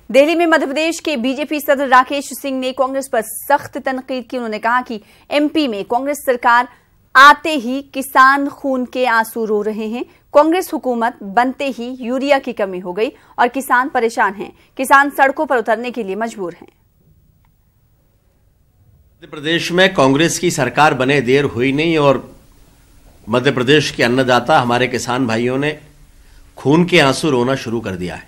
दिल्ली में मध्य प्रदेश के बीजेपी सदर राकेश सिंह ने कांग्रेस पर सख्त तनकीद की। उन्होंने कहा कि एमपी में कांग्रेस सरकार आते ही किसान खून के आंसू रो रहे हैं। कांग्रेस हुकूमत बनते ही यूरिया की कमी हो गई और किसान परेशान हैं। किसान सड़कों पर उतरने के लिए मजबूर हैं। मध्य प्रदेश में कांग्रेस की सरकार बने देर हुई नहीं और मध्य प्रदेश के अन्नदाता हमारे किसान भाइयों ने खून के आंसू रोना शुरू कर दिया है।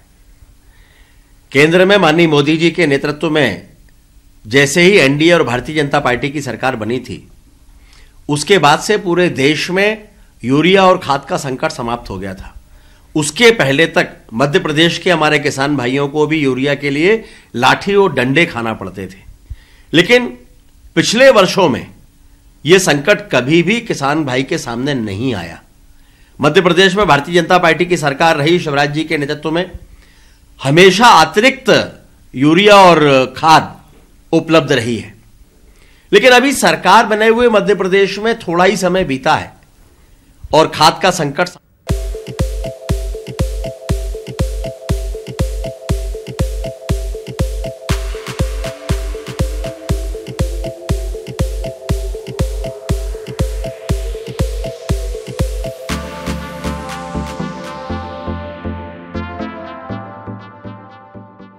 केंद्र में माननीय मोदी जी के नेतृत्व में जैसे ही एनडीए और भारतीय जनता पार्टी की सरकार बनी थी, उसके बाद से पूरे देश में यूरिया और खाद का संकट समाप्त हो गया था। उसके पहले तक मध्य प्रदेश के हमारे किसान भाइयों को भी यूरिया के लिए लाठी और डंडे खाना पड़ते थे। लेकिन पिछले वर्षों में यह संकट कभी भी किसान भाई के सामने नहीं आया। मध्य प्रदेश में भारतीय जनता पार्टी की सरकार रही, शिवराज जी के नेतृत्व में हमेशा अतिरिक्त यूरिया और खाद उपलब्ध रही है। लेकिन अभी सरकार बने हुए मध्य प्रदेश में थोड़ा ही समय बीता है और खाद का संकट